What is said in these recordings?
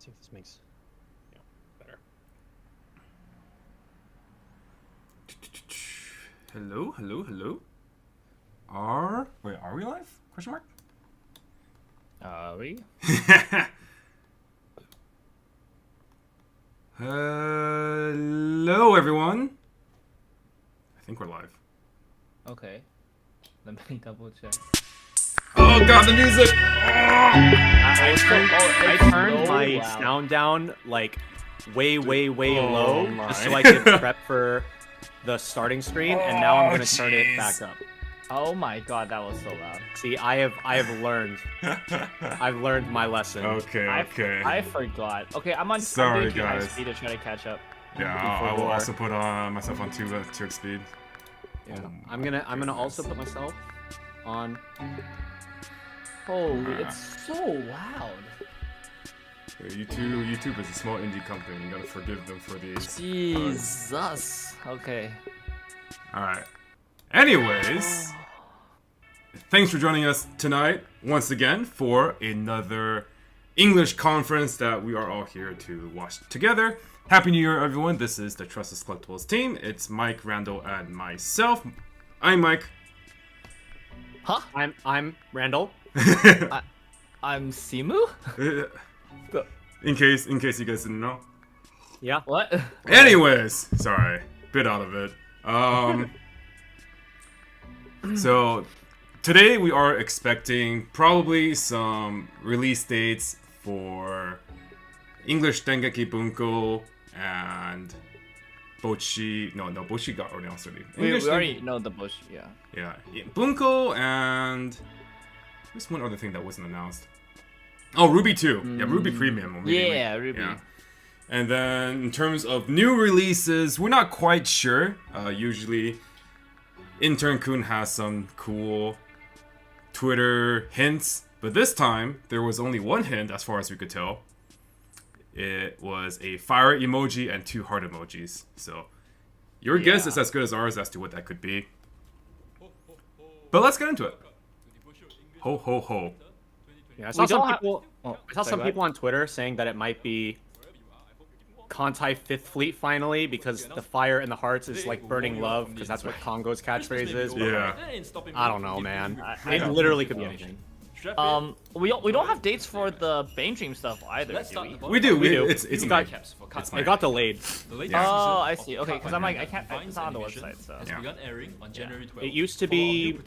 See if this makes better. Hello. Wait, are we live? Question mark? Are we? Hello, everyone. I think we're live. Okay. Let me double check. Oh god, the music! I turned my sound down like way low just so I could prep for the starting screen, and now I'm gonna turn it back up. Oh my god, that was so loud. See, I have learned. I've learned my lesson. Okay. I forgot. Okay, I'm on. Sorry, I'm doing high guys. speed to try to catch up. Yeah, I will also put myself on 2x speed. Yeah. I'm gonna also put myself on. Holy, it's so loud. YouTube is a small indie company. You gotta forgive them for these. Jesus. Okay. Alright. Anyways, thanks for joining us tonight once again for another English conference that we are all here to watch together. Happy New Year, everyone. This is the Tressa Collectibles team. It's Mike, Randall, and myself. I'm Mike. Huh? I'm Randall. I'm Simu? In case you guys didn't know. Yeah. What? Anyways, sorry, bit out of it. So today we are expecting probably some release dates for English Dengeki Bunko and Bochi. No, Bochi got announced already. We already know the bush. Yeah. Yeah, Bunko and there's one other thing that wasn't announced. Oh, Ruby 2. Yeah, Ruby Premium. Or maybe Yeah, Ruby. Yeah. And then in terms of new releases, we're not quite sure. Usually, Intern-kun has some cool Twitter hints, but this time there was only one hint as far as we could tell. It was a fire emoji and 2 heart emojis. So your guess is as good as ours as to what that could be. But let's get into it. Ho ho ho. Yeah, I saw some people on Twitter saying that it might be Kantai 5th Fleet finally, because the fire in the hearts is like burning love, because that's what Congo's catchphrase is. Yeah. I don't know, man. It literally could be anything. We don't have dates for the Bane Dream stuff either, do we? We do. It got delayed. Oh, I see. Okay, because I'm like, it's not on the website, so. Yeah. It used to be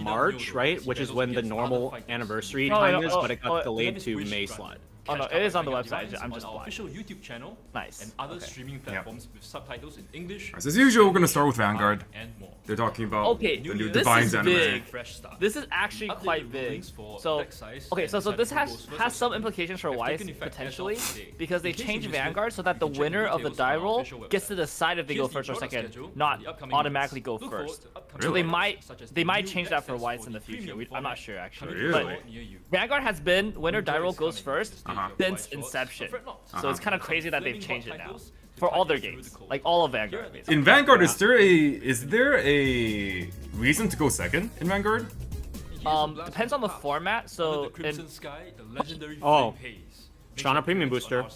March, right? Which is when the normal anniversary time is, but it got delayed to May slot. Oh no, it is on the website. I'm just blind. Official YouTube channel. Nice. And other streaming platforms with subtitles in English. As usual, we're gonna start with Vanguard. And more. They're talking about Okay, the new this Divines is anime. big. Fresh stuff. This is actually quite big. So, okay, so this has some implications for Weiss potentially, because they changed Vanguard so that the winner of the die roll gets to decide if they go first or second, not automatically go first. So they might change that for Weiss in the future. I'm not sure actually, but Vanguard has been winner die roll goes first since inception. So it's kind of crazy that they've changed it now. For all their games, like all of Vanguard. Basically. In Vanguard, is there a reason to go second in Vanguard? Depends on the format. So Shana Premium Booster.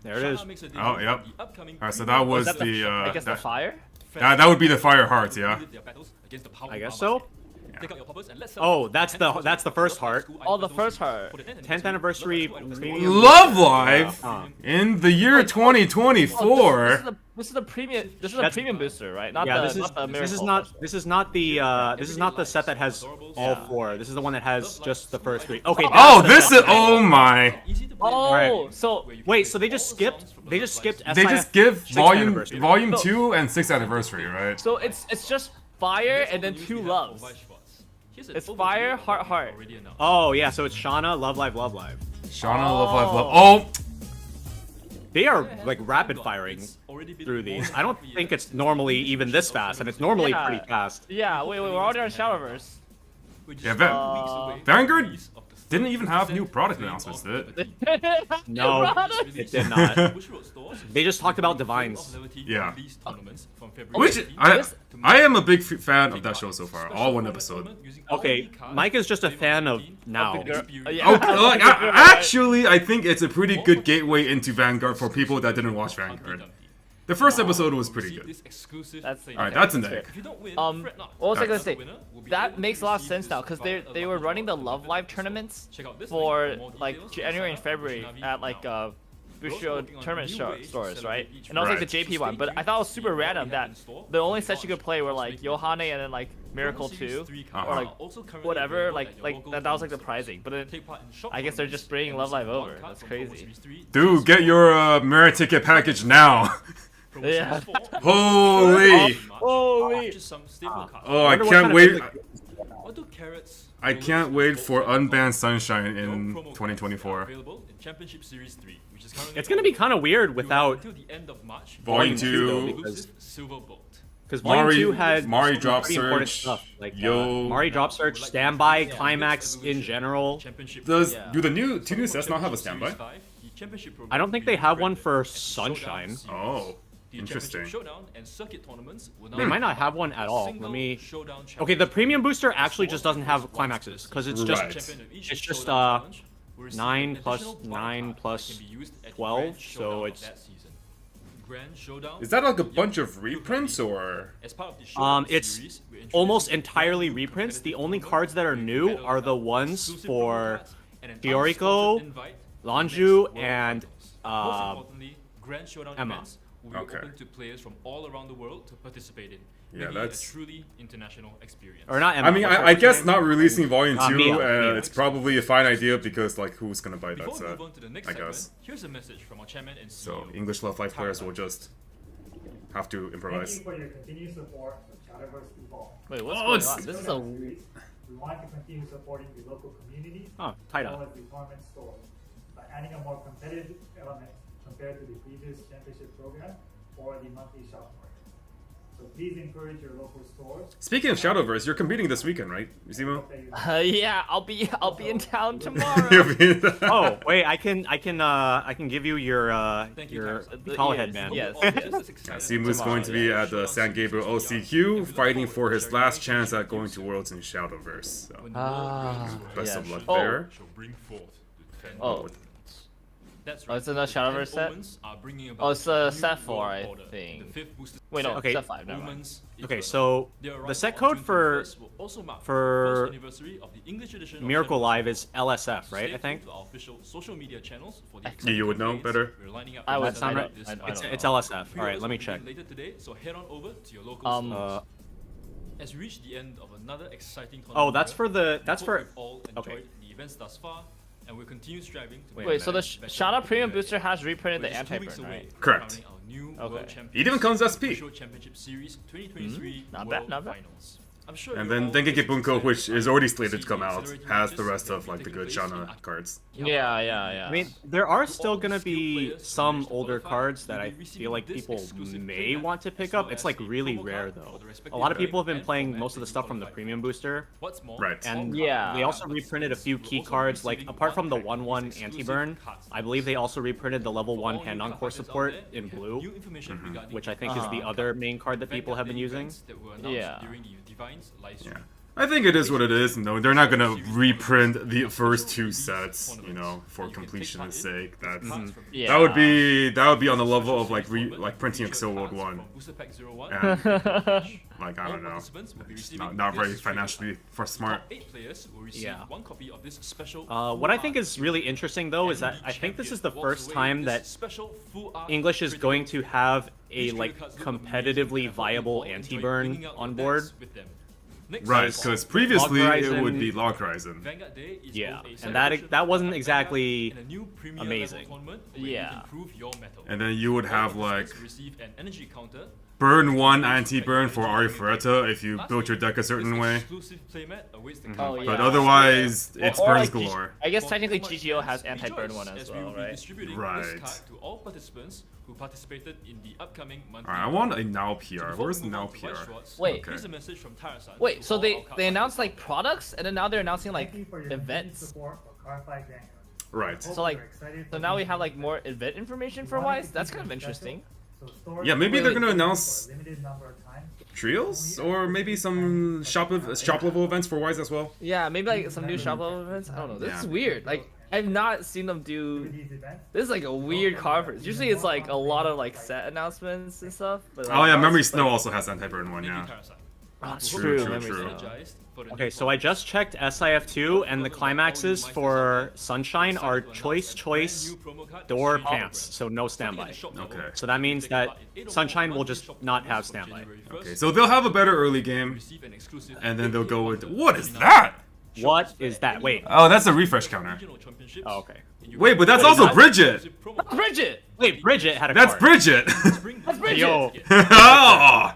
There it is. Oh, yep. Alright, so that was the. I guess the fire. That would be the fire hearts, yeah. I guess so. Oh, that's the first heart. Oh, the first heart. 10th anniversary premium. Love Live in the year 2024. This is the premium. This is a premium booster, right? Not Yeah, the, this is not the miracle. this is not the set that has all 4. This is the one that has just the first 3. Okay. Oh, this is my. Oh, Right. so Wait, so they just skipped They SI just give 6th volume anniversary. 2 and 6th anniversary, right? so it's just fire and then 2 loves. It's fire, heart. Oh yeah, so it's Shana, Love Live. Shauna, Love. Oh, They are like rapid firing through these. I don't think it's normally even this fast, and it's normally pretty fast. Yeah, wait, we're already on Shadowverse. yeah, Vanguard didn't even have new product announcements, did it? No, it did not. They just talked about Divines. Yeah. Which I am a big fan of that show so far. All one episode. Okay, Mike is just a fan of now. Actually, I think it's a pretty good gateway into Vanguard for people that didn't watch Vanguard. The first episode was pretty good. Alright, that's an egg. What was I gonna say? That makes a lot of sense now because they were running the Love Live tournaments for like January and February at like Bushiroad tournament stores, right? And that was like the JP one, but I thought it was super random that the only sets you could play were like Yohane and then like Miracle 2 or like whatever, like that was like the prizing. But then I guess they're just bringing Love Live over. That's crazy. Dude, get your merit ticket package now. Yeah. Holy! Holy! Oh, I can't wait. I can't wait for Unbanned Sunshine in 2024. It's gonna be kind of weird without Volume 2. Because Volume 2 had Mari Drop pretty important Search. stuff, like Yo. Mari Drop Search, Standby, Climax in general. Do the two new sets not have a standby? I don't think they have one for Sunshine. Oh, interesting. They might not have one at all. Let me. Okay, the premium booster actually just doesn't have climaxes because it's just 9 plus 9 plus 12, so it's. Is that like a bunch of reprints or? It's almost entirely reprints. The only cards that are new are the ones for Fiorico, Lanju, and Emma. Okay. To players from all around the world to participate in. Yeah, that's a truly international experience. Or not Emma. I mean, I guess not releasing Volume 2, Mia. it's probably a fine idea because, like, who's gonna buy that set? I guess. Here's a message from our chairman and CEO. So, English Love Life players will just have to improvise. Thank you for your continued support of Shadowverse Evolve. Wait, what's going on? This is a... We want to continue supporting the local community Oh, as Taida. well as the tournament stores by adding a more competitive element compared to the previous championship program or the monthly shop market. So please encourage your local stores. Speaking of Shadowverse, you're competing this weekend, right, Zemo? Yeah, I'll be in town tomorrow. Oh wait, I can give you your call ahead, man. Yes. Zemo's going to be at the San Gabriel OCQ, fighting for his last chance at going to Worlds in Shadowverse. So, best of luck there. Oh. Oh, it's another Shadowverse set? Oh, it's set 4, I think. Wait, no, Okay. set 5, never mind. Okay, so the set code for Miracle Live is LSF, right? I think. You would know better. I would sound right? It's LSF. All right, let me check. Has reached the end of another exciting Oh, that's for the okay. The events thus far, and we'll continue striving to Wait, so the Shana Premium Booster has reprinted the anti-burn, right? Correct. Okay. It even comes SP. Not bad, not bad. And then Dengeki Bunko, which is already slated to come out, has the rest of like the good Shana cards. Yeah. I mean, there are still gonna be some older cards that I feel like people may want to pick up. It's like really rare though. A lot of people have been playing most of the stuff from the premium booster. Right. And Yeah. they also reprinted a few key cards, like apart from the 1/1 anti-burn, I believe they also reprinted the level 1 hand-on core support in blue, which I think is the other main card that people have been using. Yeah. Yeah. I think it is what it is. No, they're not gonna reprint the first 2 sets, you know, for completion's sake. That's that would be on the level of like printing Excel World 1. And, like I don't know, it's not very financially smart. Yeah. What I think is really interesting though is that I think this is the first time that English is going to have a like competitively viable anti-burn on board. Right, because previously it would be Log Horizon. Yeah, and that wasn't exactly amazing. Yeah. And then you would have like Burn 1 anti-burn for Arifureta if you built your deck a certain way. Oh, yeah. But otherwise, it's Or burns like galore. I guess technically GGO has anti-burn one as well, right? Right. To all participants who participated in the upcoming monthly. Alright, I want a now PR. Where's the now PR? Wait. Here's a message from Tressa. Wait, so they announced like products and then now they're announcing like events. Car Fight Vanguard. Right. So like, so now we have like more event information for Weiss. That's kind of interesting. Yeah, maybe they're gonna announce limited number of times. trios, or maybe some shop level events for Weiss as well. Yeah, maybe like some new shop level events. I don't know. This is weird. Like, I've not seen them do. This is like a weird conference. Usually it's like a lot of like set announcements and stuff. But, like, Oh yeah, Memory Snow also has anti-burn one. Yeah. Oh, True. Okay, so I just checked SIF2, and the climaxes for Sunshine are choice, door, pants, so no standby. Okay. So that means that Sunshine will just not have standby. Okay, so they'll have a better early game, and then they'll go with what is that? What is that? Wait. Oh, that's a refresh counter. Oh, okay. Wait, but that's also Bridget. Bridget. Wait, Bridget had a That's card. Bridget. That's Bridget. Yo, Oh!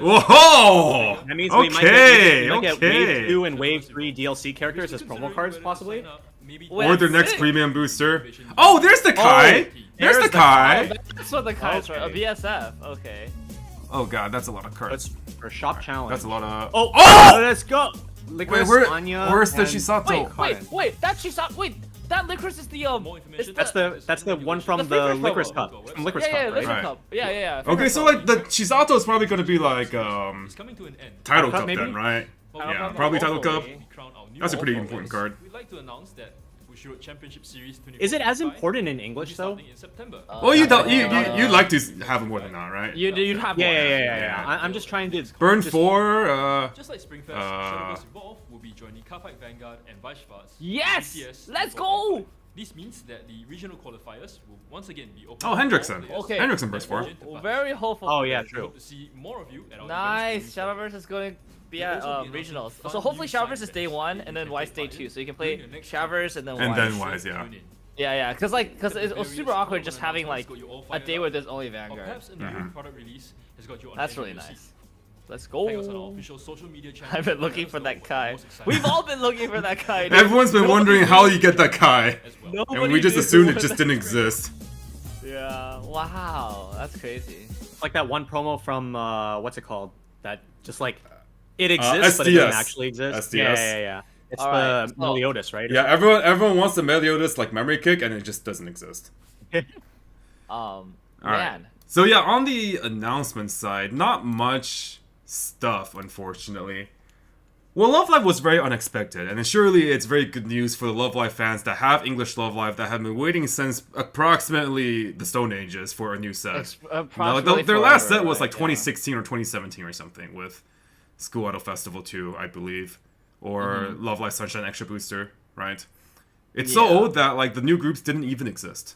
Whoa! that means we might get Wave 2 and Wave 3 DLC characters as promo cards, possibly? Or their next premium booster. Oh, there's the Kai! There's the Kai! That's what the cards are. A BSF. Okay. Oh god, that's a lot of cards. That's for shop challenge. That's a lot of... Oh! Let's go! Wait, Licorice, Anya, where's the and- Shisato? Wait. That Shisato. Wait. That Licorice is the That's the one from the Licorice Cup. From Licorice Yeah, Cup, Licorice right? Cup. Yeah. Okay, so like the Shisato is probably gonna be like Title Cup maybe? then, right? Title Yeah, Cup, probably Title Cup. hopefully. That's a pretty important card. We'd like to announce that Bushiroad Championship Series 24 Is it as important in English, though? in September. Well, you'd like to have more than that, right? You'd have more. Yeah. I'm just trying to... Burn just- 4, Just like Springfest, Shadowverse Evolve will be joining Carfight Vanguard and Weiss. Yes! BTS Let's for go! Vanguard. This means that the regional qualifiers will once again be open. Oh, to all Hendrickson. players. Okay. Hendrickson burst 4. Well, very hopeful. Oh, yeah, We true. hope to see more of you at our Nice. events during Shadowverse is going to be There'll at also be regionals. fun So hopefully new Shadowverse side is day events 1 that and then you Weiss can day take 2. part So you can in play during the next Shadowverse and then And Weiss. then Weiss, yeah. Tune in. Yeah. Because it was super Various awkward just having like announcements got you all a fired day up. where there's only Or Vanguard. perhaps a new product release has got you on That's the edge really of your nice. seat. Let's Tag us on our go. official social media channels. I've been to looking let for us that know Kai. what's exciting We've all been looking for that Kai. dude. Everyone's been wondering how you get that Kai. as well. And we just assumed it just didn't exist. Yeah. Wow. That's crazy. It's like that one promo from, what's it called? That just like, it exists, but it SDS. doesn't actually exist. SDS. Yeah. It's Alright, the so- Meliodas, right? Yeah, everyone wants the Meliodas like memory kick, and it just doesn't exist. Alright. Alright. So yeah, on the announcement side, not much stuff, unfortunately. Well, Love Live was very unexpected, and surely it's very good news for the Love Live fans that have English Love Live that have been waiting since approximately the Stone Ages for a new set. Their last set was like 2016 or 2017 or something with School Idol Festival 2, I believe, or Love Live Sunshine Extra Booster, right? It's so old that like the new groups didn't even exist.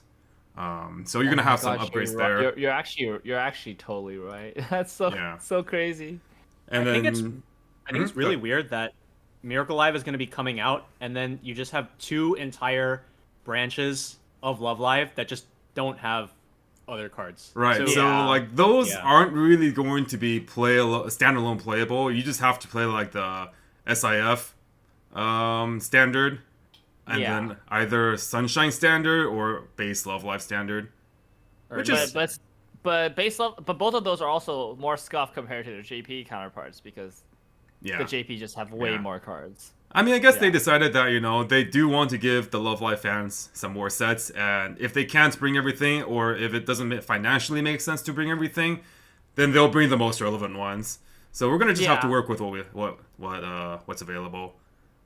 So you're gonna have some upgrades there. You're actually totally right. That's so crazy. And I then think it's really weird that Miracle Live is going to be coming out, and then you just have 2 entire branches of Love Live that just don't have other cards. Right, so like those aren't really going to be standalone playable. You just have to play like the SIF standard, and then either Sunshine standard or base Love Live standard. But base level, but both of those are also more scuffed compared to their JP counterparts because the JP just have way more cards. I mean, I guess they decided that, you know, they do want to give the Love Live fans some more sets, and if they can't bring everything, or if it doesn't financially make sense to bring everything, then they'll bring the most relevant ones. So we're gonna just have to work with what's available.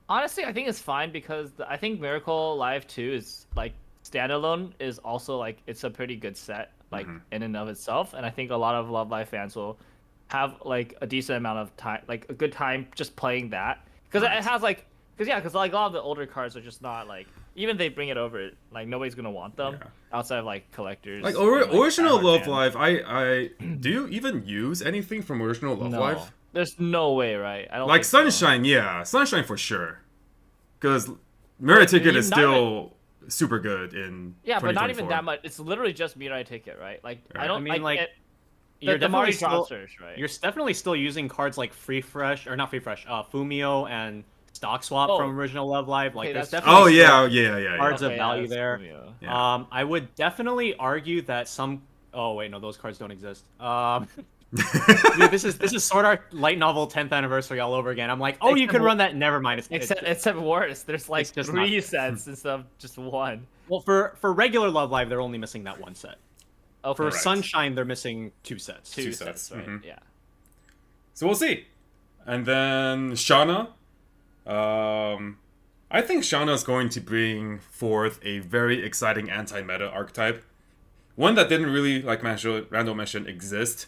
Honestly, I think it's fine because I think Miracle Live 2 is like standalone is also like it's a pretty good set like in and of itself, and I think a lot of Love Live fans will have like a decent amount of time, like a good time just playing that because it has like because like a lot of the older cards are just not like even if they bring it over, like nobody's gonna want them outside of like collectors. Like original Love Live, I do you even use anything from original Love Live? There's no way, right? I don't like think Sunshine, Sunshine for sure, because Mirror Ticket is still super good in but not even that much. It's literally just Mirai Ticket, right? Like I don't you're definitely still, right? You're definitely still using cards like Free Fresh or not Free Fresh, Fumio and Stock Swap from original Love Live. Like there's definitely cards of value there. Yeah. I would definitely argue that some. Oh wait, no, those cards don't exist. Dude, this is Sword Art light novel 10th anniversary all over again. I'm like, oh, you can run that. Never mind. Except worse. There's like just 3 sets instead of just 1. Well, for regular Love Live, they're only missing that 1 set. Okay. For Sunshine, they're missing 2 sets. 2 sets, right? Mm-hmm. Yeah. So we'll see. And then Shana. I think Shana is going to bring forth a very exciting anti-meta archetype. One that didn't really, like Randall mentioned, exist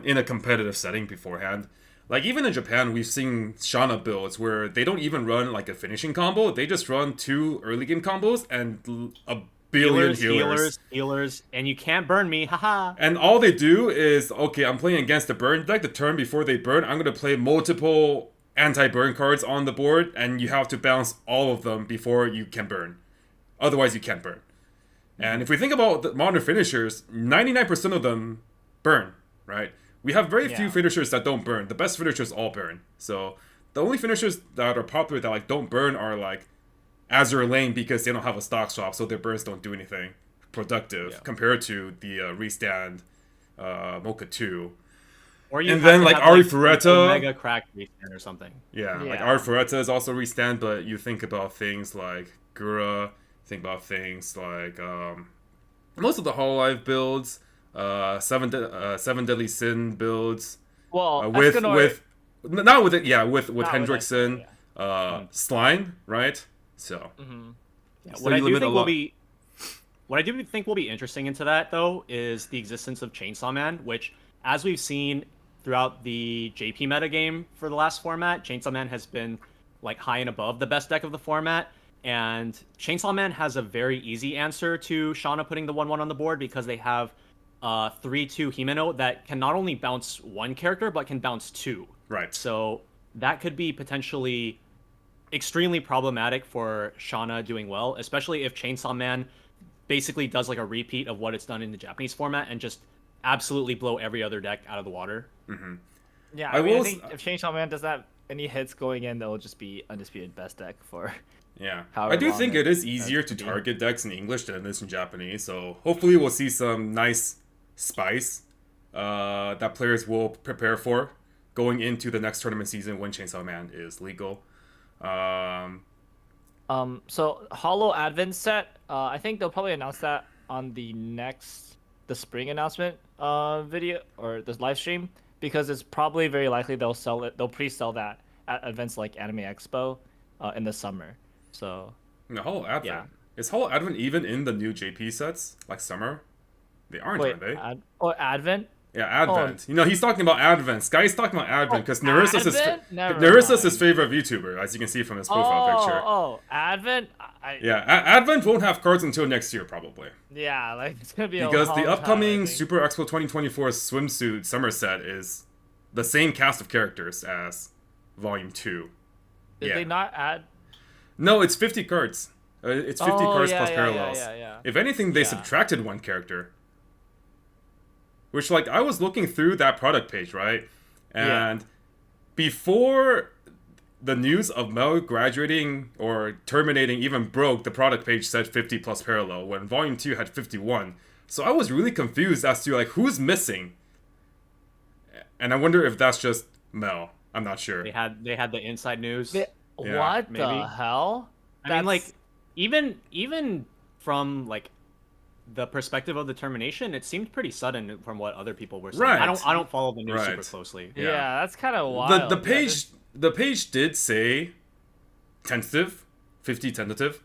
in a competitive setting beforehand. Like, even in Japan, we've seen Shana builds where they don't even run, like, a finishing combo. They just run 2 early game combos and a billion healers, and you can't burn me, haha. And all they do is, okay, I'm playing against the burn deck. The turn before they burn, I'm going to play multiple anti-burn cards on the board, and you have to bounce all of them before you can burn. Otherwise, you can't burn. And if we think about the modern finishers, 99% of them burn, right? We have very few finishers that don't burn. The best finishers all burn. So the only finishers that are popular that like don't burn are like Azure Lane, because they don't have a stock swap, so their burns don't do anything productive compared to the Restand Mocha 2. Or you and then like Ari Fureta, mega crack restand or something. Yeah, like Ari Fureta is also restand, but you think about things like Gura, think about things like most of the Hololive builds, Seven Deadly Sin builds. Well, with Hendrickson, Slime, right? So what I do think will be interesting into that though is the existence of Chainsaw Man, which, as we've seen throughout the JP metagame for the last format, Chainsaw Man has been like high and above the best deck of the format. And Chainsaw Man has a very easy answer to Shana putting the 1/1 on the board, because they have 3/2 Himeno that can not only bounce 1 character but can bounce 2. Right. So that could be potentially extremely problematic for Shana doing well, especially if Chainsaw Man basically does like a repeat of what it's done in the Japanese format and just absolutely blow every other deck out of the water. Mm-hmm. Yeah, I think if Chainsaw Man does that, any hits going in, they'll just be undisputed best deck for. Yeah, I do think it is easier to target decks in English than it is in Japanese, so hopefully we'll see some nice spice that players will prepare for going into the next tournament season when Chainsaw Man is legal. So Hollow Advent set, I think they'll probably announce that on the spring announcement video or this live stream, because it's probably very likely they'll pre-sell that at events like Anime Expo in the summer. So Hollow Advent. Yeah. Is Hollow Advent even in the new JP sets like summer? They aren't, are they? Advent? Yeah, Advent. Oh. He's talking about Advent. Sky's talking about Advent because Narissa's his favorite VTuber, as you can see from his profile picture. Oh, Advent? Advent won't have cards until next year, probably. Yeah, like it's gonna be because the upcoming Super Expo 2024 swimsuit summer set is the same cast of characters as Volume 2. Did they not add? No, it's 50 cards. It's 50 cards plus parallels. Yeah. If anything, they subtracted 1 character. Which, like, I was looking through that product page, right? And before the news of Mel graduating or terminating even broke, the product page said 50 plus parallel, when Volume 2 had 51. So I was really confused as to, like, who's missing? And I wonder if that's just Mel. I'm not sure. They had the inside news. What the hell? I mean, like, even from, like, the perspective of the termination, it seemed pretty sudden from what other people were saying. Right. I don't follow the news super closely. Yeah, that's kind of wild. The page did say tentative, 50 tentative.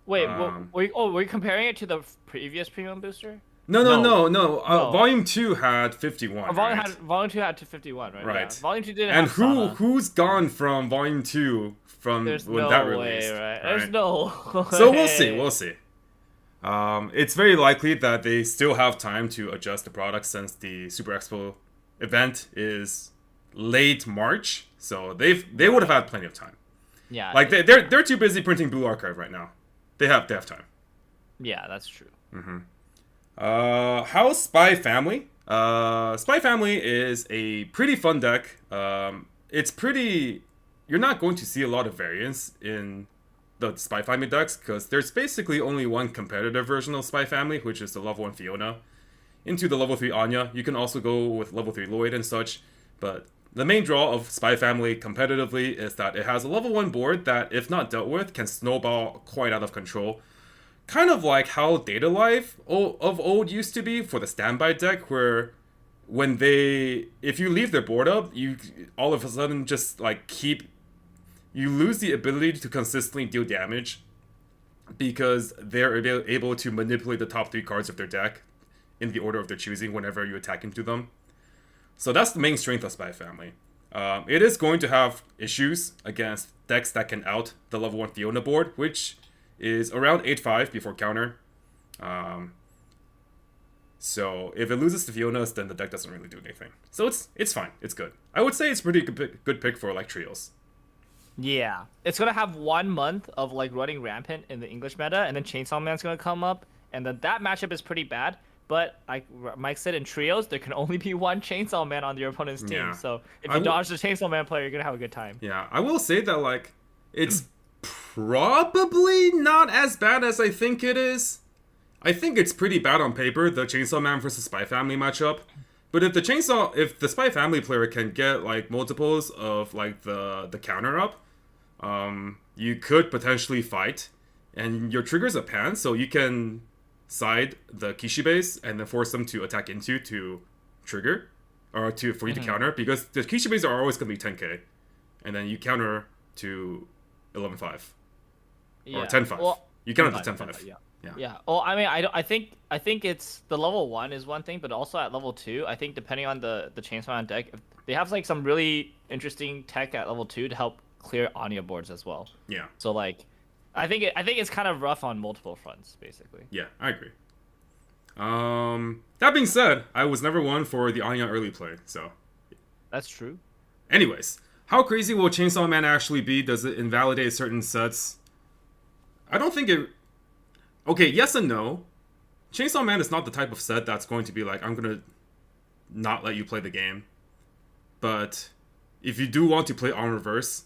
Wait, were you comparing it to the previous premium booster? No. Volume 2 had 51. Volume 2 had to 51, right? Right. Yeah. Volume 2 didn't and have Sana. who's gone from Volume 2 from There's when no that way, released? right? There's no way. So we'll see. It's very likely that they still have time to adjust the product since the Super Expo event is late March, so they would have had plenty of time. Yeah. Like they're too busy printing Blue Archive right now. They have time. Yeah, that's true. Mm-hmm. How's Spy Family? Spy Family is a pretty fun deck. It's pretty. You're not going to see a lot of variance in the Spy Family decks because there's basically only one competitive version of Spy Family, which is the level 1 Fiona. into the level 3 Anya. You can also go with level 3 Lloyd and such, but the main draw of Spy Family competitively is that it has a level 1 board that, if not dealt with, can snowball quite out of control. Kind of like how Data Life of old used to be for the standby deck, where if you leave their board up, you all of a sudden just like you lose the ability to consistently deal damage because they're able to manipulate the top 3 cards of their deck in the order of their choosing whenever you attack into them. So that's the main strength of Spy Family. It is going to have issues against decks that can out the level 1 Fiona board, which is around 8-5 before counter. So if it loses to Fionas, then the deck doesn't really do anything. So it's fine. It's good. I would say it's pretty good pick for like trios. Yeah, it's gonna have 1 month of like running rampant in the English meta, and then Chainsaw Man's gonna come up, and then that matchup is pretty bad. But like Mike said, in trios, there can only be 1 Chainsaw Man on your opponent's team. Yeah. So if you dodge the Chainsaw Man player, you're gonna have a good time. Yeah, I will say that like it's probably not as bad as I think it is. I think it's pretty bad on paper, the Chainsaw Man versus Spy Family matchup. But if the Spy Family player can get like multiples of like the counter up, you could potentially fight, and your trigger's a pan, so you can side the Kishibes and then force them to attack into to trigger, or for you to counter, because the Kishibes are always going to be 10k, and then you counter to 11-5 or 10-5. Well, you counter to 10-5. Yeah. Well, I mean, I think it's the level 1 is one thing, but also at level 2, I think depending on the Chainsaw Man deck, they have like some really interesting tech at level 2 to help clear Anya boards as well. Yeah. So like, I think it's kind of rough on multiple fronts, basically. Yeah, I agree. That being said, I was never one for the Anya early play, so. That's true. Anyways, how crazy will Chainsaw Man actually be? Does it invalidate certain sets? I don't think it... Okay, yes and no. Chainsaw Man is not the type of set that's going to be like, I'm going to not let you play the game. But if you do want to play on reverse,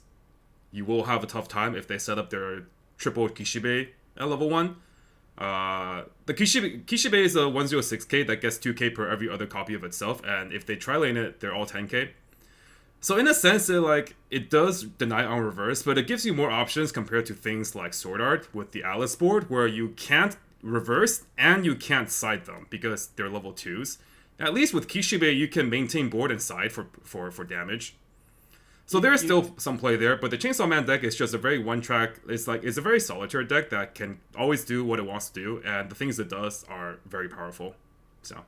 you will have a tough time if they set up their triple Kishibe at level 1. The Kishibe is a 106k that gets 2k per every other copy of itself, and if they tri-lane it, they're all 10k. So in a sense, it does deny on reverse, but it gives you more options compared to things like Sword Art with the Alice board, where you can't reverse and you can't side them because they're level 2s. At least with Kishibe, you can maintain board and side for damage. So there is still some play there, but the Chainsaw Man deck is just a very one-track. It's a very solitary deck that can always do what it wants to do, and the things it does are very powerful. So.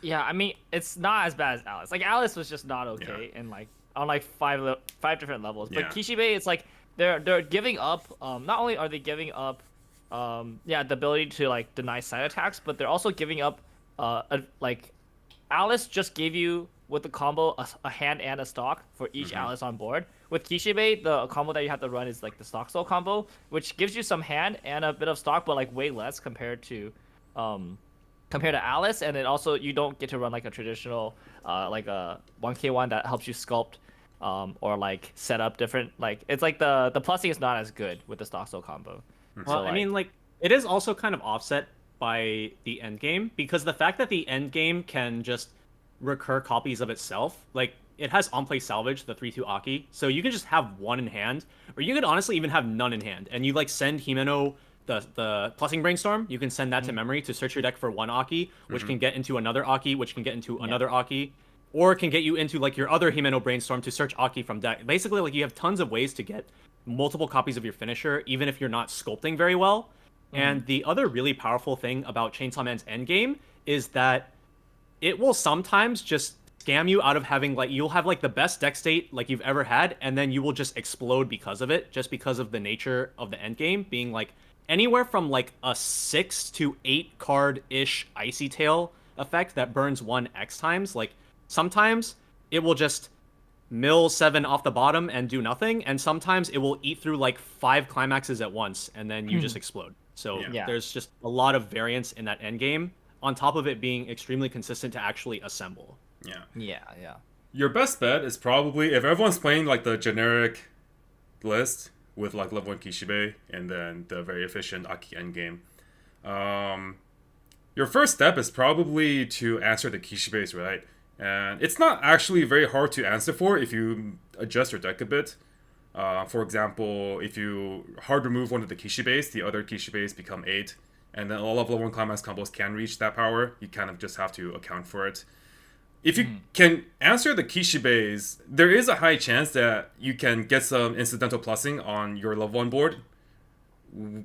Yeah, I mean, it's not as bad as Alice. Like Alice was just not okay, and like on like five different levels. But Kishibe, it's like they're giving up. Not only are they giving up, the ability to like deny side attacks, but they're also giving up. Like Alice just gave you, with the combo, a hand and a stock for each Alice on board. With Kishibe, the combo that you have to run is like the stock soul combo, which gives you some hand and a bit of stock, but like way less compared to Alice. And it also, you don't get to run like a traditional like a 1k1 that helps you sculpt or like set up different, like it's like the plussing is not as good with the stock soul combo. Well, So, I mean, like it is also kind of offset by the end game, because the fact that the end game can just recur copies of itself, like it has on-play salvage, the 3/2 Aki, so you can just have one in hand, or you could honestly even have none in hand, and you like send Himeno the plussing brainstorm. You can send that to memory to search your deck for one Aki, which can get into another Aki, which can get into another Aki, or it can get you into like your other Himeno brainstorm to search Aki from deck. Basically, like you have tons of ways to get multiple copies of your finisher, even if you're not sculpting very well. And the other really powerful thing about Chainsaw Man's endgame is that it will sometimes just scam you out of having, like, you'll have like the best deck state like you've ever had, and then you will just explode because of it, just because of the nature of the endgame being like anywhere from like a 6 to 8 card ish Icy Tail effect that burns 1 X times. Like sometimes it will just mill 7 off the bottom and do nothing, and sometimes it will eat through like 5 climaxes at once and then you just explode. So there's just a lot of variance in that endgame, on top of it being extremely consistent to actually assemble. Yeah. Your best bet is probably, if everyone's playing like the generic list with like level 1 Kishibe and then the very efficient Aki endgame, your first step is probably to answer the Kishibeis right. And it's not actually very hard to answer for if you adjust your deck a bit. For example, if you hard remove one of the Kishibeis, the other Kishibeis become 8. And then all of level 1 climax combos can reach that power. You kind of just have to account for it. If you can answer the Kishibeis, there is a high chance that you can get some incidental plussing on your level 1 board.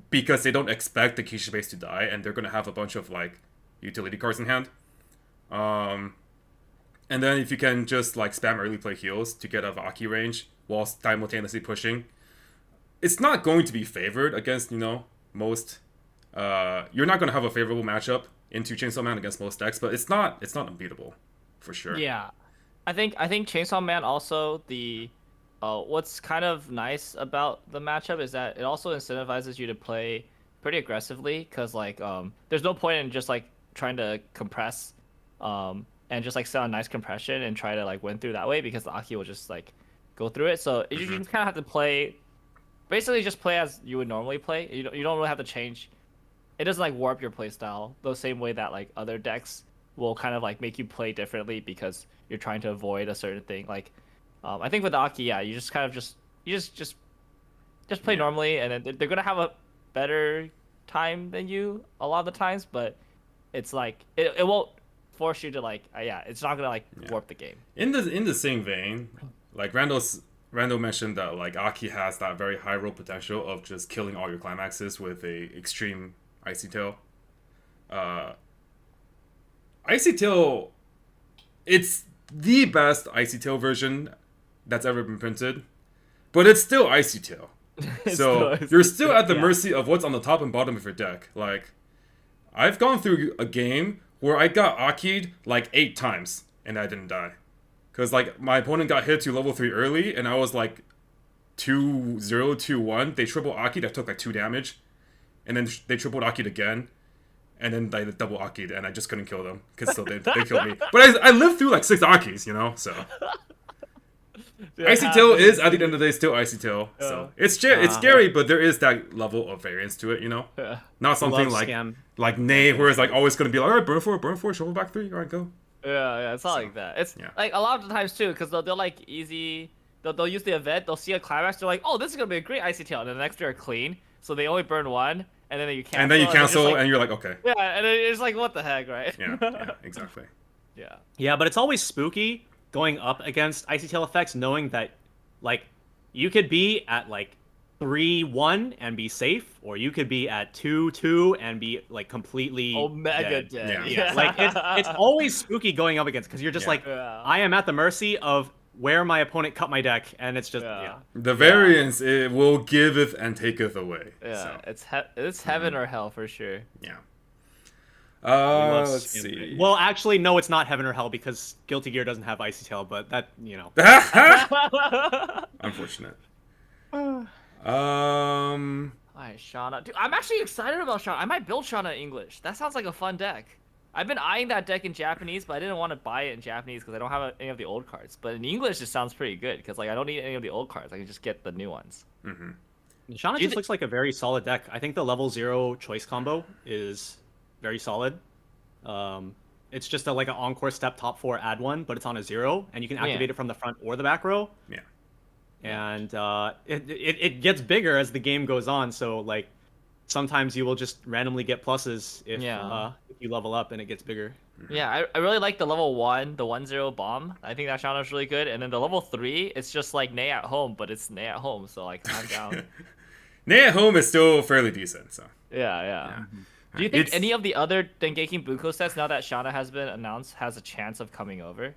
Because they don't expect the Kishibeis to die. And they're going to have a bunch of like utility cards in hand. And then if you can just like spam early play heals to get out of Aki range while simultaneously pushing. It's not going to be favored against, most... you're not going to have a favorable matchup into Chainsaw Man against most decks, but it's not unbeatable for sure. Yeah, I think Chainsaw Man also what's kind of nice about the matchup is that it also incentivizes you to play pretty aggressively because like there's no point in just like trying to compress and just like set on nice compression and try to like win through that way because the Aki will just like go through it. So you just kind of have to play, basically just play as you would normally play. You don't really have to change. It doesn't like warp your playstyle the same way that like other decks will kind of like make you play differently because you're trying to avoid a certain thing. Like, I think with the Aki, yeah, you just kind of just play normally, and then they're gonna have a better time than you a lot of the times, but it's like it won't force you to like it's not gonna like warp the game. In the same vein, like Randall mentioned that like Aki has that very high roll potential of just killing all your climaxes with a extreme Icy Tail. Icy Tail, it's the best Icy Tail version that's ever been printed, but it's still Icy Tail. So you're still at the mercy of what's on the top and bottom of your deck. Like, I've gone through a game where I got Aki'd like 8 times and I didn't die. Because like my opponent got hit to level 3 early and I was like 2-0, 2-1. They triple Aki'd, I took like 2 damage. And then they tripled Aki'd again. And then they double Aki'd and I just couldn't kill them. Because so they killed me. But I lived through like 6 Akis, so... Icy Tail is, at the end of the day, still Icy Tail. Yeah. So it's scary, but there is that level of variance to it, Yeah. Not something like Nay, where it's like always going to be like, all right, burn 4, shovel back 3, all right, go. Yeah, it's not like that. It's like a lot of the times too, because they'll like easy, they'll use the event, they'll see a climax, they're like, oh, this is going to be a great Icy Tail, and then the next they're clean, so they only burn 1, and then you cancel. And then you cancel, and you're like, okay. Yeah, and it's like, what the heck, right? Yeah, exactly. Yeah, but it's always spooky going up against Icy Tail effects, knowing that, like, you could be at, like, 3-1 and be safe, or you could be at 2-2 and be, like, completely Omega dead. Yeah. Like, it's always spooky going up against, because you're just like, I am at the mercy of where my opponent cut my deck, and it's just, The variance, it will giveth and taketh away. Yeah, so. It's heaven or hell for sure. Yeah. Let's see. Well, actually, no, it's not heaven or hell because Guilty Gear doesn't have Icy Tail, but that, Unfortunate. Alright, Shana. Dude, I'm actually excited about Shana. I might build Shana in English. That sounds like a fun deck. I've been eyeing that deck in Japanese, but I didn't want to buy it in Japanese because I don't have any of the old cards. But in English, it sounds pretty good because like I don't need any of the old cards. I can just get the new ones. Shana just looks like a very solid deck. I think the level 0 choice combo is very solid. It's just like an encore step top 4 add 1, but it's on a 0, and you can activate it from the front or the back row. Yeah. And it gets bigger as the game goes on, so like sometimes you will just randomly get pluses if you level up and it gets bigger. Yeah, I really like the level 1, the 1-0 bomb. I think that Shana is really good. And then the level 3, it's just like Nay at home, but it's Nay at home, so like I'm down. Nay at home is still fairly decent, so. Yeah. Do you think any of the other Dengeki Bunko sets, now that Shana has been announced, has a chance of coming over?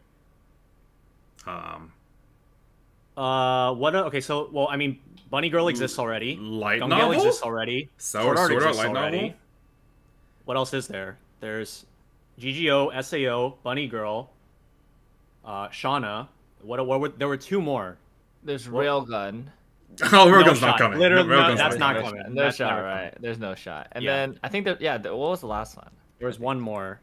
Okay, so, well, I mean, Bunny Girl exists already. Light Gung novel? Gale exists already. Sword Art exists light already. novel? What else is there? There's GGO, SAO, Bunny Girl, Shana. There were 2 more. There's Railgun. Oh, Railgun's not coming. Literally, that's not coming. No shot, right? There's no shot. And then I think that what was the last one? There was one more.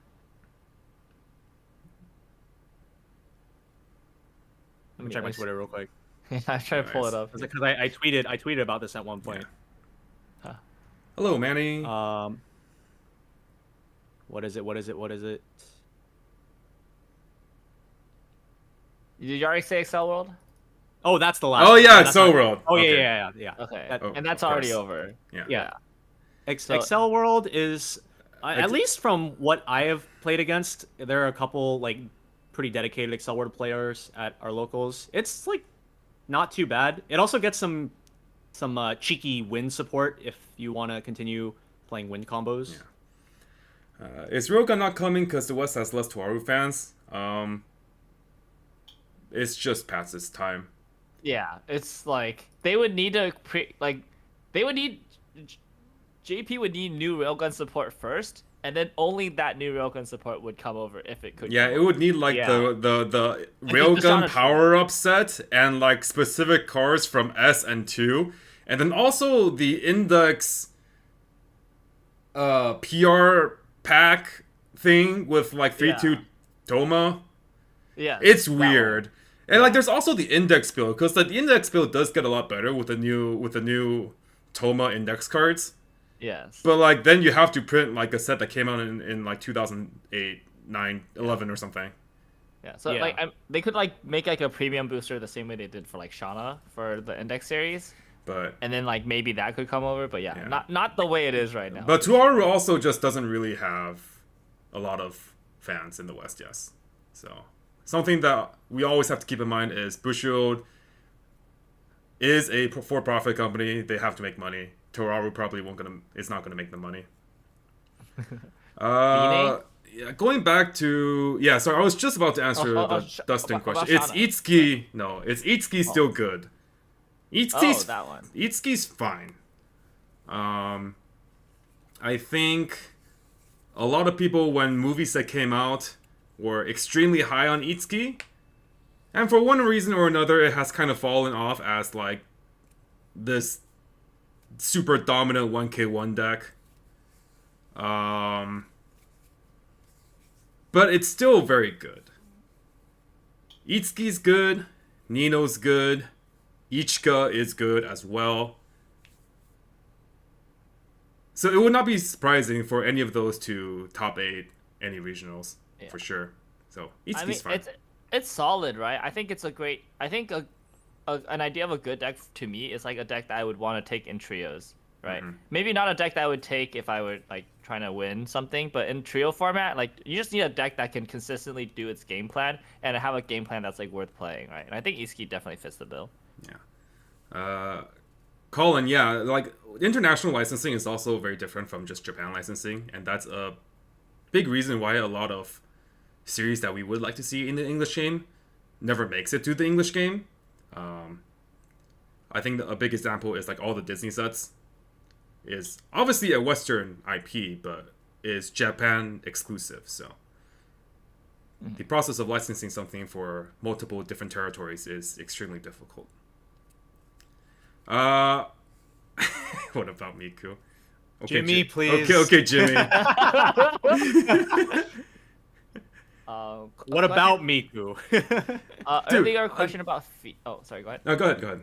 Let me check my Twitter real quick. I try to pull it up. Because I tweeted about this at one point. Hello, Manny. What is it? Did you already say Excel World? Oh, that's the last. Oh yeah, that's Excel not- World. Oh Okay. yeah. Okay, Oh, and that's of already course. over. Yeah. Excel World is, at least from what I have played against, there are a couple like pretty dedicated Excel World players at our locals. It's like not too bad. It also gets some cheeky wind support if you want to continue playing wind combos. Yeah. Is Railgun not coming because the West has less Toaru fans? It's just past its time. Yeah, it's like they would need to JP would need new railgun support first, and then only that new railgun support would come over if it could. Yeah, it would need like the railgun Shana power up set and like specific cards from S and 2, and then also the index PR pack thing with like 3-2 Toma. Yeah, It's weird. And like there's also the index build, because like the index build does get a lot better with the new Toma index cards. Yes. But like then you have to print like a set that came out in like 2008, 9, 11 or something. Yeah. So like they could like make like a premium booster the same way they did for like Shana for the index series. But and then like maybe that could come over, but not the way it is right now. But Tuaru also just doesn't really have a lot of fans in the West, yes. So something that we always have to keep in mind is Bushiroad is a for-profit company. They have to make money. Toraru probably is not gonna make the money. Yeah, going back to so I was just about to answer the Dustin question. It's Itsuki. No, it's Itsuki still good. Itsuki's that one. Itsuki's fine. I think a lot of people when movies that came out were extremely high on Itsuki, and for one reason or another, it has kind of fallen off as like this super dominant 1k1 deck. But it's still very good. Itsuki's good, Nino's good, Ichika is good as well. So it would not be surprising for any of those to top 8 any regionals, for sure. So Itsuki's fine. It's solid, right? I think it's a great. I think an idea of a good deck to me is like a deck that I would want to take in trios, right? Mm-hmm. Maybe not a deck that I would take if I were like trying to win something, but in trio format, like you just need a deck that can consistently do its game plan and have a game plan that's like worth playing, right? And I think Itsuki definitely fits the bill. Yeah. Colin, like international licensing is also very different from just Japan licensing, and that's a big reason why a lot of series that we would like to see in the English game never makes it to the English game. I think a big example is like all the Disney sets is obviously a Western IP, but is Japan exclusive. So the process of licensing something for multiple different territories is extremely difficult. What about Miku? Okay, Jimmy, please. Okay, Jimmy. What about Miku? Earlier question about oh, sorry, go ahead. No, go ahead.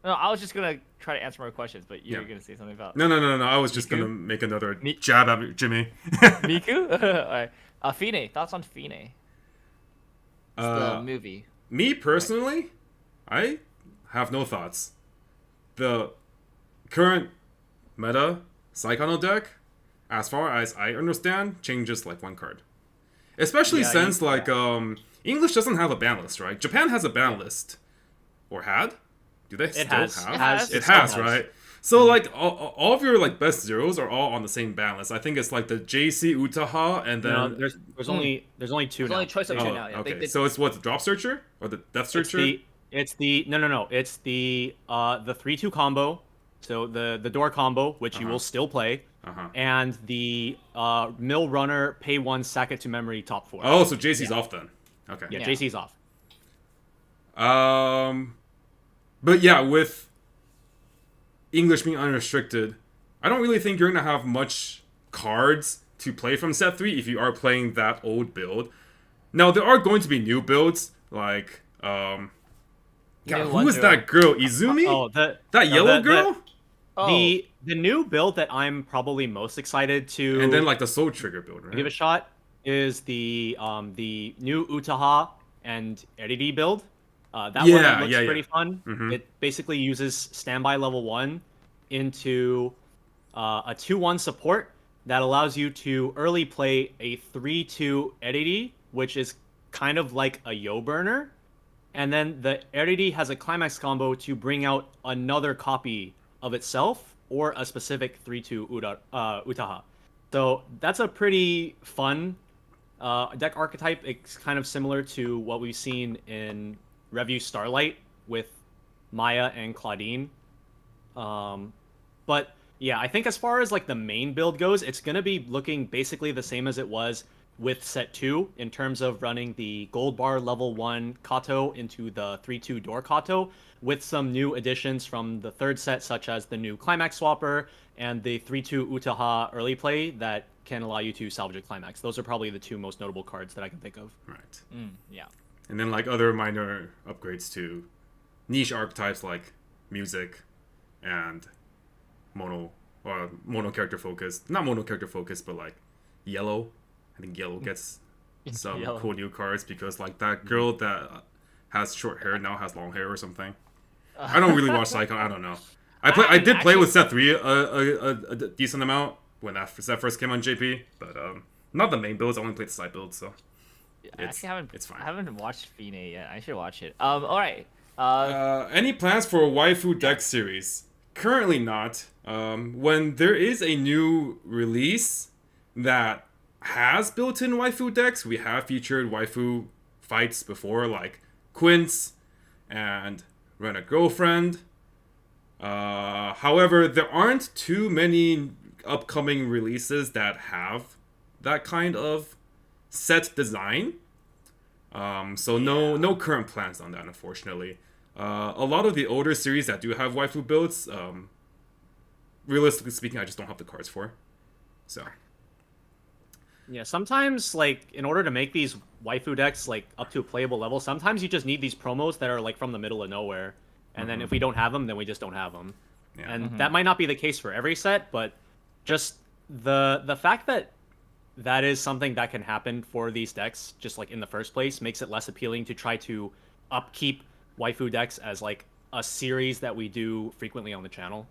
No, I was just gonna try to answer more questions, but you were gonna say something about No. I was just gonna make another jab at Jimmy. Miku. Alright. Fine. Thoughts on Fine? It's the movie. Me personally, I have no thoughts. The current meta Saikano deck, as far as I understand, changes like one card. Especially since English doesn't have a ban list, right? Japan has a ban list. Or had? Do they still have? It has, right? So like all of your like best zeros are all on the same ban list. I think it's like the JC Utaha and then there's only two now. There's only choice of two now. Yeah. Okay, so it's what, the Drop Searcher or the Death Searcher? It's the 3-2 combo. So the door combo, which you will still play, and the Mill Runner, pay 1, sack it to memory, top 4. Oh, so JC's off then. Okay. Yeah, JC's off. But yeah, with English being unrestricted, I don't really think you're gonna have much cards to play from set 3 if you are playing that old build. Now there are going to be new builds like God, who is that girl? Izumi? Oh, that yellow girl? Oh. The new build that I'm probably most excited to And then like the Soul Trigger build, right? give a shot is the new Utaha and Eriri build. That one looks pretty fun. It basically uses standby level 1 into a 2-1 support that allows you to early play a 3-2 Eriri, which is kind of like a Yo burner. And then the Eriri has a climax combo to bring out another copy of itself or a specific 3-2 Utaha. So that's a pretty fun deck archetype. It's kind of similar to what we've seen in Review Starlight with Maya and Claudine. But yeah, I think as far as like the main build goes, it's going to be looking basically the same as it was with set 2 in terms of running the gold bar level 1 Kato into the 3-2 door Kato with some new additions from the third set, such as the new climax swapper and the 3-2 Utaha early play that can allow you to salvage a climax. Those are probably the two most notable cards that I can think of. Right. Yeah. And then like other minor upgrades to niche archetypes like music and mono character focus. Not mono character focus, but like yellow. I think yellow gets some cool new cards because like that girl that has short hair now has long hair or something. I don't really watch Cyclone. I don't know. I did play with set 3 a decent amount when that set first came on JP, but not the main builds. I only played the side builds, so it's fine. I haven't watched Fine yet. I should watch it. All right. Any plans for a waifu deck series? Currently not. When there is a new release that has built-in waifu decks, we have featured waifu fights before, like Quince and Rent a Girlfriend. However, there aren't too many upcoming releases that have that kind of set design. So no current plans on that, unfortunately. A lot of the older series that do have waifu builds, realistically speaking, I just don't have the cards for. So yeah, sometimes like in order to make these waifu decks like up to a playable level, sometimes you just need these promos that are like from the middle of nowhere. And then if we don't have them, then we just don't have them. Yeah. And that might not be the case for every set, but just the fact that that is something that can happen for these decks, just like in the first place, makes it less appealing to try to upkeep waifu decks as like a series that we do frequently on the channel.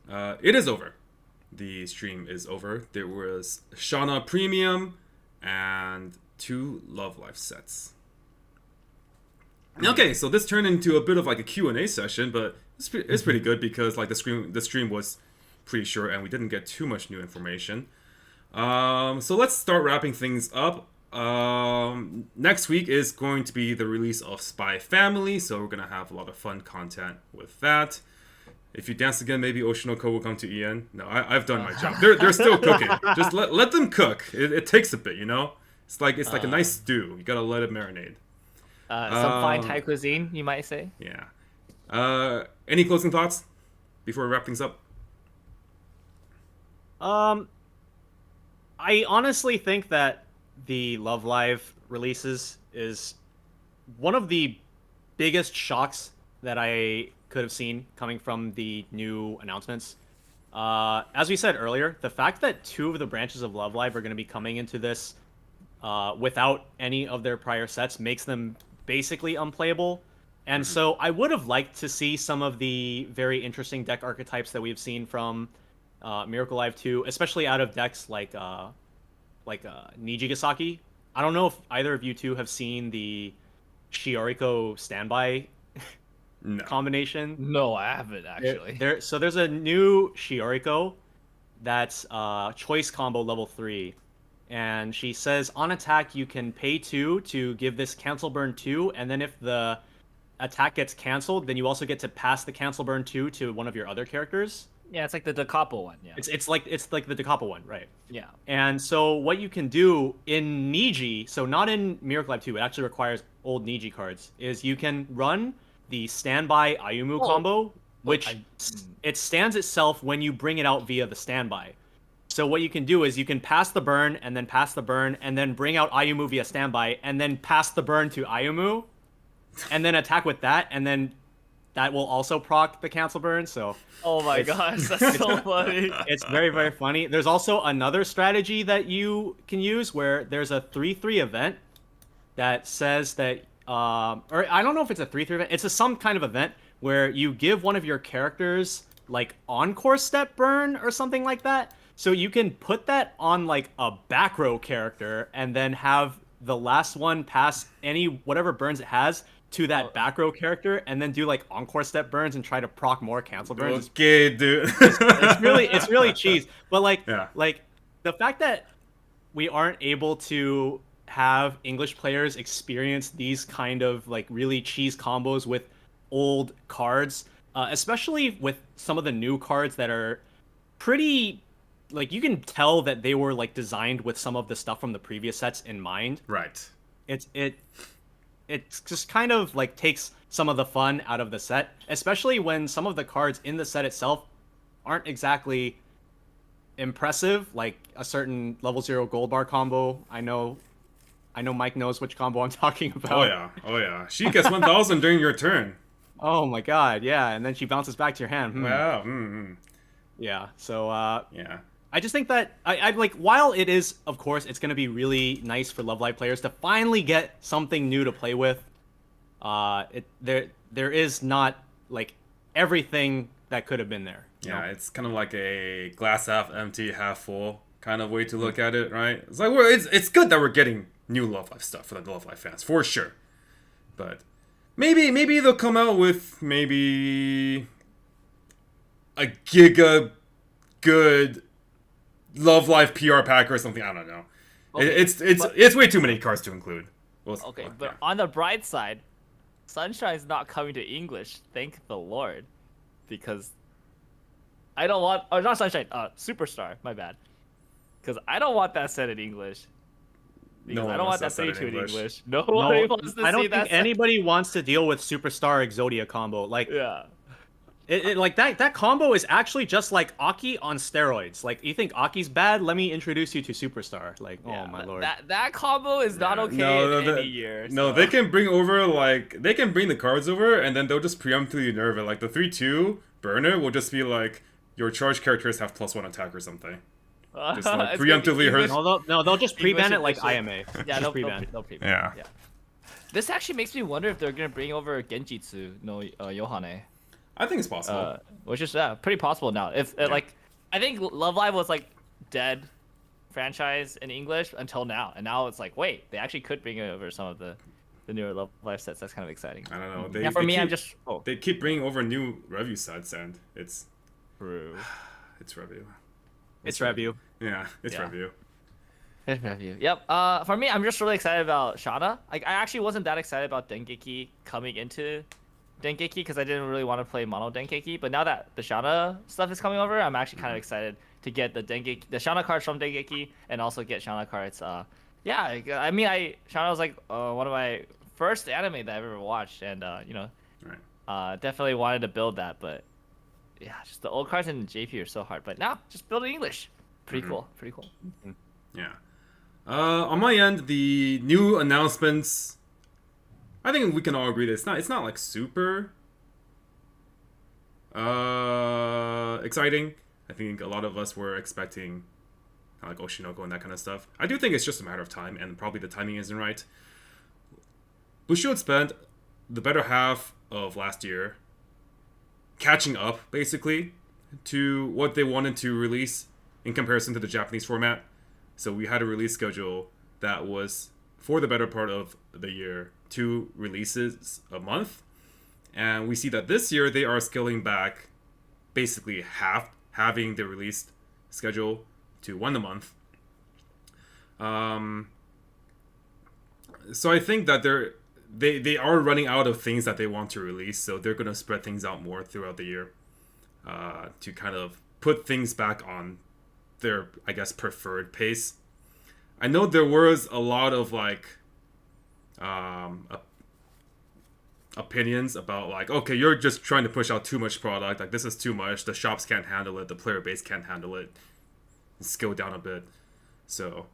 It is over. The stream is over. There was Shana Premium and 2 Love Life sets. Okay, so this turned into a bit of like a Q&A session, but it's pretty good because like the stream was pretty short and we didn't get too much new information. So let's start wrapping things up. Next week is going to be the release of Spy Family, so we're gonna have a lot of fun content with that. If you dance again, maybe Oshinoko will come to Ian. No, I've done my job. They're still cooking. Just let them cook. It takes a bit, you know. It's like a nice stew. You gotta let it marinate. Some fine Thai cuisine, you might say. Yeah. Any closing thoughts before we wrap things up? I honestly think that the Love Live releases is one of the biggest shocks that I could have seen coming from the new announcements. As we said earlier, the fact that 2 of the branches of Love Live are going to be coming into this without any of their prior sets makes them basically unplayable. And so I would have liked to see some of the very interesting deck archetypes that we've seen from Miracle Live 2, especially out of decks like Nijigasaki. I don't know if either of you two have seen the Shioriko standby combination. No, I haven't actually. So there's a new Shioriko that's choice combo level 3. And she says, on attack, you can pay 2 to give this cancel burn 2, and then if the attack gets canceled, then you also get to pass the cancel burn 2 to one of your other characters. Yeah, it's like the Da Capo one. Yeah, it's like the Da Capo one, right? Yeah. And so what you can do in Niji, so not in Miracle Lab 2, it actually requires old Niji cards, is you can run the standby Ayumu combo, which it stands itself when you bring it out via the standby. So what you can do is you can pass the burn, and then pass the burn, and then bring out Ayumu via standby, and then pass the burn to Ayumu, and then attack with that, and then that will also proc the cancel burn. So oh my gosh, that's so funny. It's very, very funny. There's also another strategy that you can use where there's a 3/3 event that says that, or I don't know if it's a 3/3 event. It's some kind of event where you give one of your characters like encore step burn or something like that. So you can put that on like a back row character and then have the last one pass whatever burns it has to that back row character, and then do like encore step burns and try to proc more cancel burns. Okay, dude. It's really cheese. But like the fact that we aren't able to have English players experience these kind of like really cheese combos with old cards, especially with some of the new cards that are pretty, like, you can tell that they were like designed with some of the stuff from the previous sets in mind. Right. It's just kind of like takes some of the fun out of the set, especially when some of the cards in the set itself aren't exactly impressive, like a certain level 0 gold bar combo. I know Mike knows which combo I'm talking about. Oh yeah. She gets 1,000 during your turn. Oh my god, yeah, and then she bounces back to your hand. Wow. Yeah, so yeah. I just think that I like, while it is, of course, it's going to be really nice for Love Live players to finally get something new to play with. There is not like everything that could have been there. Yeah, it's kind of like a glass half empty, half full kind of way to look at it, right? It's like it's good that we're getting new Love Live stuff for the Love Live fans, for sure. But maybe they'll come out with maybe a giga good Love Live PR pack or something. I don't know. Okay, it's way too many cards to include. But on the bright side, Sunshine's not coming to English. Thank the Lord, because I don't want. Oh, not Sunshine. Superstar. My bad. Because I don't want that set in English. Because I don't want that set in English. Nobody wants to see that. I don't think anybody wants to deal with Superstar Exodia combo. Like, yeah. Like that combo is actually just like Aki on steroids. Like, you think Aki's bad? Let me introduce you to Superstar. Like, oh my lord. That combo is not okay in any year. No, they can bring the cards over, and then they'll just preemptively nerf it. Like the 3/2 burner will just be like your charge characters have +1 attack or something. Just like preemptively hurt. No, they'll just pre-ban it like IMA. Yeah, they'll pre-ban. Yeah. This actually makes me wonder if they're gonna bring over Genjitsu no Yohane. I think it's possible. Which is pretty possible now. Like, I think Love Live was like dead franchise in English until now, and now it's like, wait, they actually could bring over some of the newer Love Live sets. That's kind of exciting. I don't know. They keep bringing over new review sets, and it's true. It's review. It's review. Yeah, it's review. It's review. Yep. For me, I'm just really excited about Shana. Like, I actually wasn't that excited about Dengeki coming into Dengeki because I didn't really want to play mono Dengeki, but now that the Shana stuff is coming over, I'm actually kind of excited to get the Shana cards from Dengeki, and also get Shana cards. Shana was like one of my first anime that I've ever watched, and definitely wanted to build that, but yeah, just the old cards in JP are so hard. But now, just build in English. Pretty cool. Yeah. On my end, the new announcements, I think we can all agree that it's not like super exciting. I think a lot of us were expecting like Oshinoko and that kind of stuff. I do think it's just a matter of time, and probably the timing isn't right. Bushiroad spent the better half of last year catching up, basically, to what they wanted to release in comparison to the Japanese format. So we had a release schedule that was, for the better part of the year, 2 releases a month, and we see that this year they are scaling back, basically having the release schedule to 1 a month. So I think that they are running out of things that they want to release, so they're going to spread things out more throughout the year to kind of put things back on their, I guess, preferred pace. I know there was a lot of like opinions about like, okay, you're just trying to push out too much product, like this is too much, the shops can't handle it, the player base can't handle it, scale down a bit. So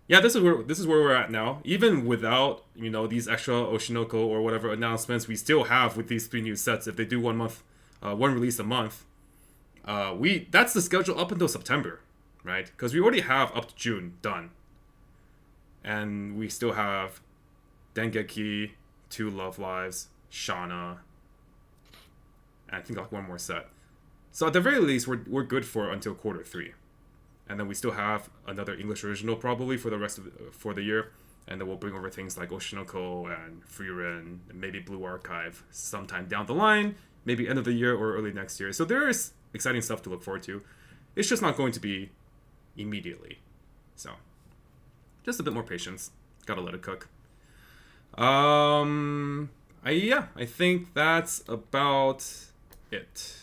yeah, this is where we're at now. Even without, you know, these extra Oshinoko or whatever announcements we still have with these 3 new sets, if they do one release a month, that's the schedule up until September, right? Because we already have up to June done, and we still have Dengeki, 2 Love Lives, Shana, and I think like 1 more set. So at the very least, we're good for until quarter 3. And then we still have another English original probably for the rest of for the year, and then we'll bring over things like Oshinoko and Frieren and maybe Blue Archive sometime down the line, maybe end of the year or early next year. So there is exciting stuff to look forward to. It's just not going to be immediately. So just a bit more patience. Gotta let it cook. Yeah, I think that's about it.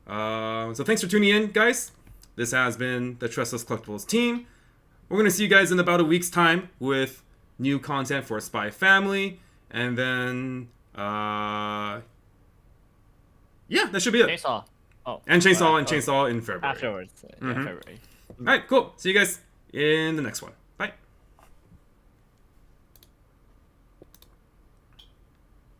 So thanks for tuning in, guys. This has been the Tressa's Collectibles team. We're going to see you guys in about a week's time with new content for Spy Family. And then, yeah, that should be it. Chainsaw. Oh. And Chainsaw in February. Afterwards. Yeah, February. All right, cool. See you guys in the next one.